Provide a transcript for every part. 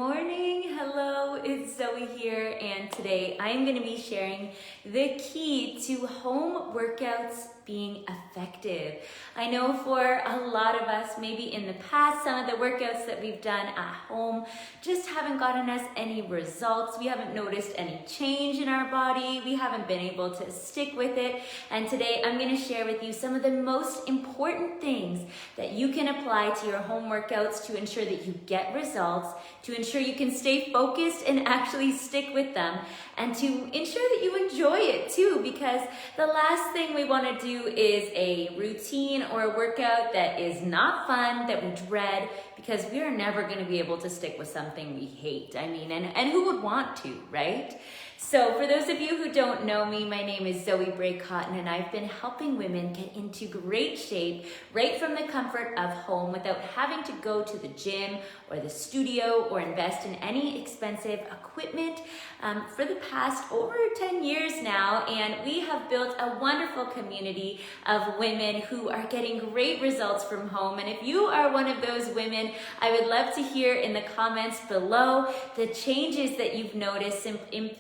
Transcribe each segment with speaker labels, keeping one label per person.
Speaker 1: morning. Hello, it's Zoe here, and today I am going to be sharing the key to home workouts being effective. I know for a lot of us, maybe in the past, some of the workouts that we've done at home just haven't gotten us any results. We haven't noticed any change in our body. We haven't been able to stick with it. And today I'm going to share with you some of the most important things that you can apply to your home workouts to ensure that you get results, to ensure you can stay focused and actually stick with them, and to ensure that you enjoy it too, because the last thing we want to do is a routine or a workout that is not fun, that we dread, because we are never going to be able to stick with something we hate. I mean, and who would want to, right? So for those of you who don't know me, my name is Zoe Bray Cotton, and I've been helping women get into great shape right from the comfort of home without having to go to the gym or the studio or invest in any expensive equipment for the past over 10 years now. And we have built a wonderful community of women who are getting great results from home. And if you are one of those women, I would love to hear in the comments below the changes that you've noticed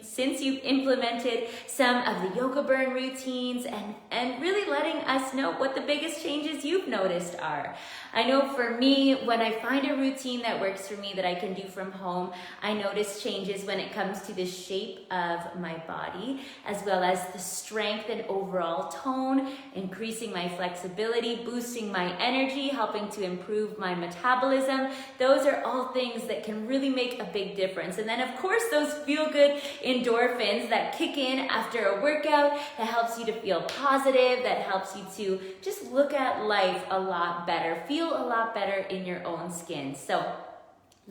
Speaker 1: since you've implemented some of the Yoga Burn routines, and really letting us know what the biggest changes you've noticed are. I know for me, when I find a routine that works for me that I can do from home, I notice changes when it comes to the shape of my body, as well as the strength and overall tone, increasing my flexibility, boosting my energy, helping to improve my metabolism. Those are all things that can really make a big difference. And then of course, those feel-good endorphins that kick in after a workout, that helps you to feel positive, that helps you to just look at life a lot better, feel a lot better in your own skin. So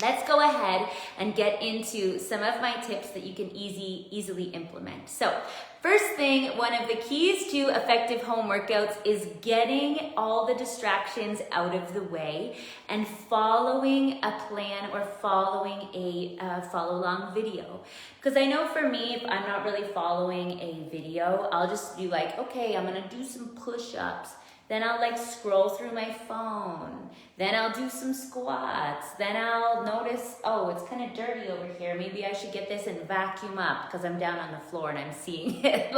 Speaker 1: let's go ahead and get into some of my tips that you can easily implement. So first thing, one of the keys to effective home workouts is getting all the distractions out of the way and following a plan or following a follow-along video. Because I know for me, if I'm not really following a video, I'll just be like, okay, I'm gonna do some push-ups. Then I'll scroll through my phone. Then I'll do some squats. Then I'll notice, oh, it's kind of dirty over here. Maybe I should get this and vacuum up because I'm down on the floor and I'm seeing it.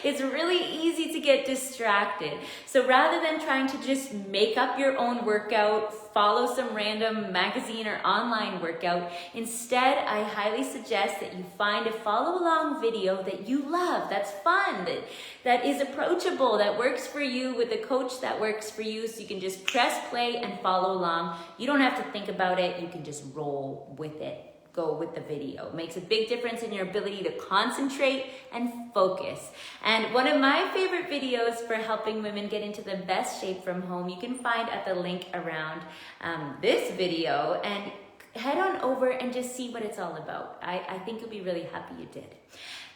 Speaker 1: It's really easy to get distracted. So rather than trying to just make up your own workout, follow some random magazine or online workout, instead, I highly suggest that you find a follow-along video that you love, that's fun, that is approachable, that works for you, with a coach that works for you, so you can just press play and follow along. You don't have to think about it, you can just roll with it. Go with the video. It makes a big difference in your ability to concentrate and focus. And one of my favorite videos for helping women get into the best shape from home, you can find at the link around this video, and head on over and just see what it's all about. I think you'll be really happy you did.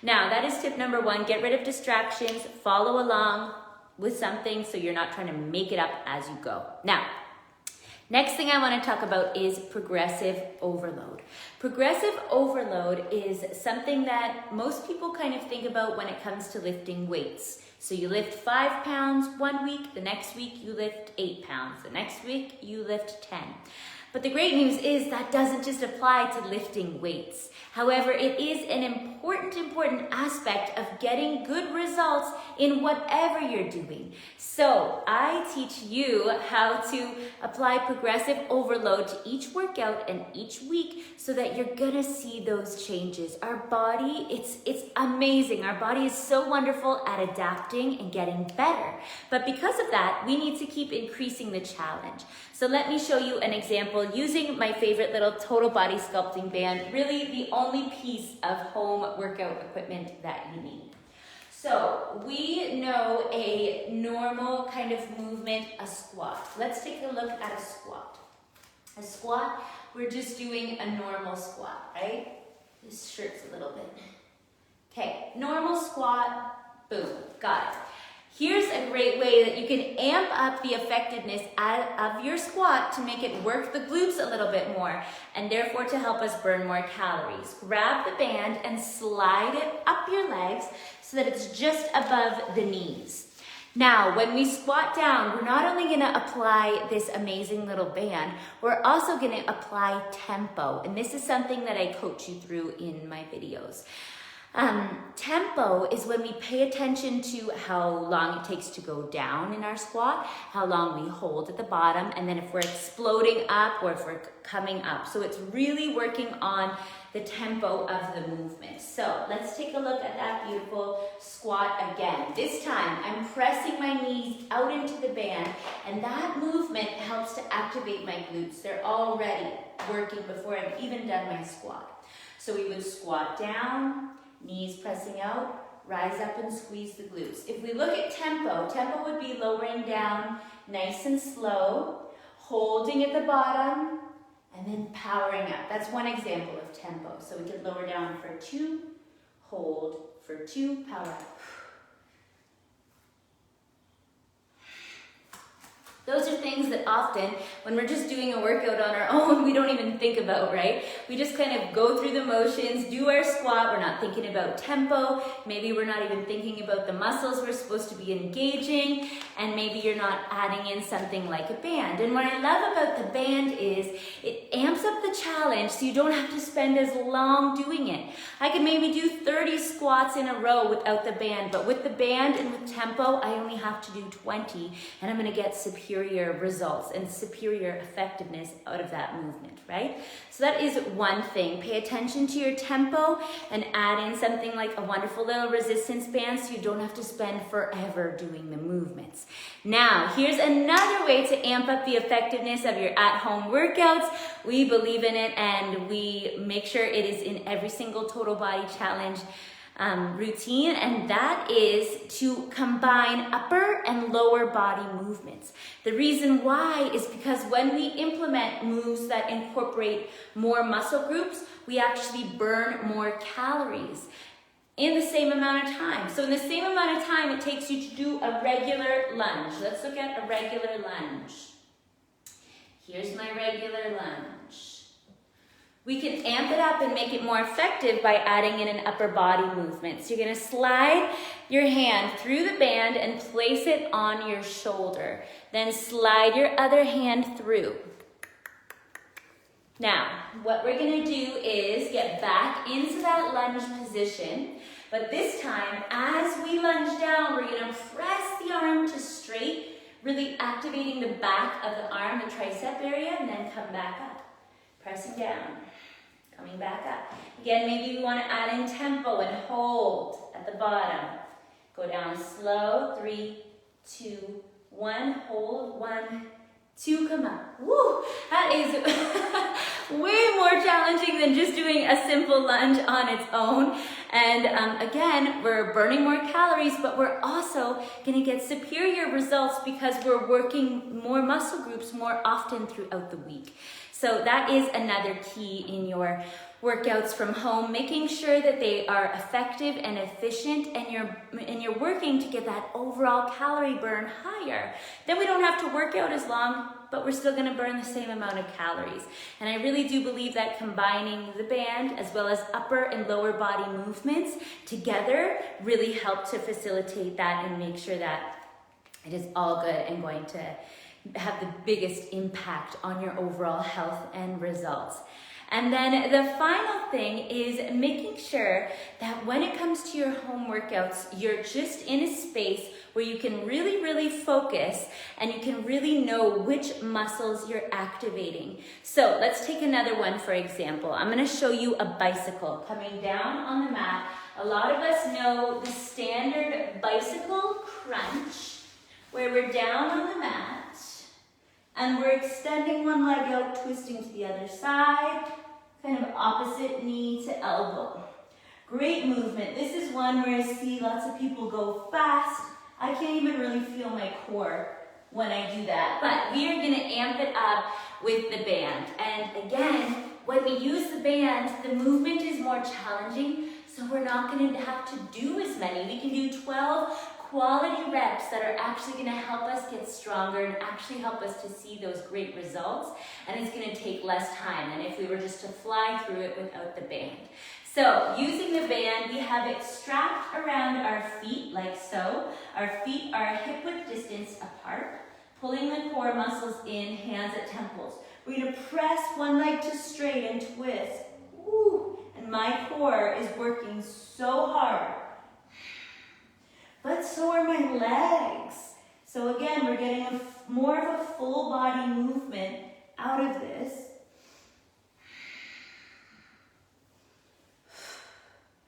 Speaker 1: Now, that is tip number one. Get rid of distractions, follow along with something so you're not trying to make it up as you go. Now, next thing I want to talk about is progressive overload. Progressive overload is something that most people kind of think about when it comes to lifting weights. So you lift 5 pounds one week, the next week you lift 8 pounds, the next week you lift 10. But the great news is that doesn't just apply to lifting weights. However, it is an important aspect of getting good results in whatever you're doing. So I teach you how to apply progressive overload to each workout and each week so that you're gonna see those changes. Our body, it's amazing. Our body is so wonderful at adapting and getting better. But because of that, we need to keep increasing the challenge. So let me show you an example using my favorite little total body sculpting band, really the only piece of home workout equipment that you need. So we know a normal kind of movement, a squat. Let's take a look at a squat. A squat, we're just doing a normal squat, right? This shirt's a little bit. Okay, normal squat, boom, got it. Here's a great way that you can amp up the effectiveness of your squat to make it work the glutes a little bit more, and therefore to help us burn more calories. Grab the band and slide it up your legs so that it's just above the knees. Now, when we squat down, we're not only gonna apply this amazing little band, we're also gonna apply tempo. And this is something that I coach you through in my videos. Tempo is when we pay attention to how long it takes to go down in our squat, how long we hold at the bottom, and then if we're exploding up or if we're coming up. So it's really working on the tempo of the movement. So let's take a look at that beautiful squat again. This time I'm pressing my knees out into the band, and that movement helps to activate my glutes. They're already working before I've even done my squat. So we would squat down, knees pressing out, rise up and squeeze the glutes. If we look at tempo, tempo would be lowering down nice and slow, holding at the bottom, and then powering up. That's one example of tempo. So we could lower down for 2, hold for 2, power up. Those are things that often, when we're just doing a workout on our own, we don't even think about, right? We just kind of go through the motions, do our squat, we're not thinking about tempo, maybe we're not even thinking about the muscles we're supposed to be engaging, and maybe you're not adding in something like a band. And what I love about the band is it amps up the challenge so you don't have to spend as long doing it. I could maybe do 30 squats in a row without the band, but with the band and with tempo, I only have to do 20, and I'm gonna get superior results and superior effectiveness out of that movement, right? So that is one thing. Pay attention to your tempo and add in something like a wonderful little resistance band so you don't have to spend forever doing the movements. Now, here's another way to amp up the effectiveness of your at-home workouts. We believe in it and we make sure it is in every single Total Body Challenge routine, and that is to combine upper and lower body movements. The reason why is because when we implement moves that incorporate more muscle groups, we actually burn more calories in the same amount of time. So in the same amount of time it takes you to do a regular lunge. Let's look at a regular lunge. Here's my regular lunge. We can amp it up and make it more effective by adding in an upper body movement. So you're gonna slide your hand through the band and place it on your shoulder. Then slide your other hand through. Now, what we're gonna do is get back into that lunge position, but this time, as we lunge down, we're gonna press the arm to straight, really activating the back of the arm, the tricep area, and then come back up. Pressing down. Coming back up. Again, maybe we want to add in tempo and hold at the bottom. Go down slow. 3, 2, 1. Hold. 1, 2. Come up. Woo! That is way more challenging than just doing a simple lunge on its own. And again, we're burning more calories, but we're also going to get superior results because we're working more muscle groups more often throughout the week. So that is another key in your workouts from home, making sure that they are effective and efficient, and you're working to get that overall calorie burn higher. Then we don't have to work out as long, but we're still gonna burn the same amount of calories. And I really do believe that combining the band as well as upper and lower body movements together really help to facilitate that and make sure that it is all good and going to have the biggest impact on your overall health and results. And then the final thing is making sure that when it comes to your home workouts, you're just in a space where you can really, really focus and you can really know which muscles you're activating. So let's take another one for example. I'm gonna show you a bicycle coming down on the mat. A lot of us know the standard bicycle crunch, where we're down on the mat and we're extending one leg out, twisting to the other side, kind of opposite knee to elbow. Great movement. This is one where I see lots of people go fast. I can't even really feel my core when I do that, but we are gonna amp it up with the band. And again, when we use the band, the movement is more challenging, so we're not gonna have to do as many. We can do 12 quality reps that are actually going to help us get stronger and actually help us to see those great results. And it's going to take less time than if we were just to fly through it without the band. So using the band, we have it strapped around our feet like so. Our feet are hip width distance apart, pulling the core muscles in, hands at temples. We're going to press one leg to straight and twist. Woo. And my core is working so hard. But so are my legs. So again, we're getting more of a full body movement out of this.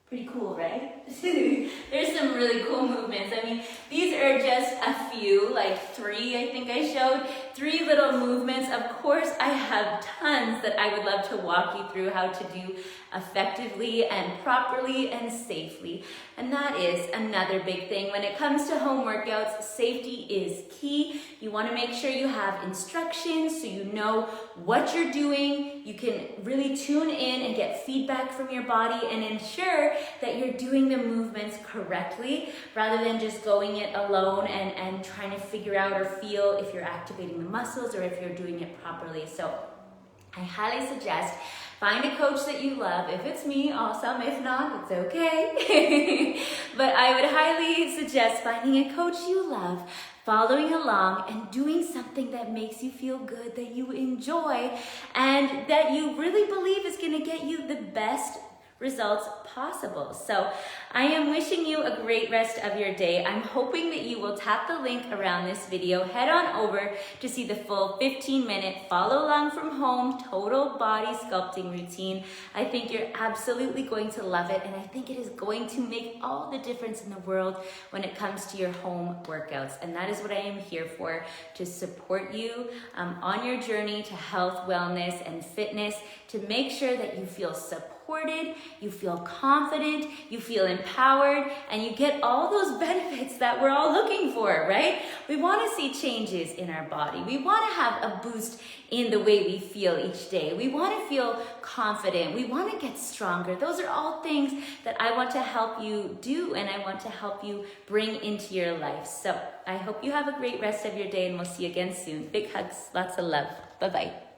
Speaker 1: Pretty cool, right? There's some really cool movements. I mean, these are just a few, like 3 I think I showed. 3 little movements. Of course, I have tons that I would love to walk you through how to do effectively and properly and safely. And that is another big thing. When it comes to home workouts, safety is key. You want to make sure you have instructions so you know what you're doing. You can really tune in and get feedback from your body and ensure that you're doing the movements correctly rather than just going it alone and trying to figure out or feel if you're activating the muscles or if you're doing it properly. So I highly suggest find a coach that you love. If it's me, awesome. If not, it's okay. But I would highly suggest finding a coach you love, following along and doing something that makes you feel good, that you enjoy, and that you really believe is going to get you the best results possible. So I am wishing you a great rest of your day. I'm hoping that you will tap the link around this video, head on over to see the full 15-minute follow along from home total body sculpting routine. I think you're absolutely going to love it, and I think it is going to make all the difference in the world when it comes to your home workouts. And that is what I am here for, to support you on your journey to health, wellness, and fitness, to make sure that you feel supported, you feel confident, you feel empowered, and you get all those benefits that we're all looking for, right? We want to see changes in our body. We want to have a boost in the way we feel each day. We want to feel confident. We want to get stronger. Those are all things that I want to help you do, and I want to help you bring into your life. So I hope you have a great rest of your day, and we'll see you again soon. Big hugs, lots of love. Bye-bye.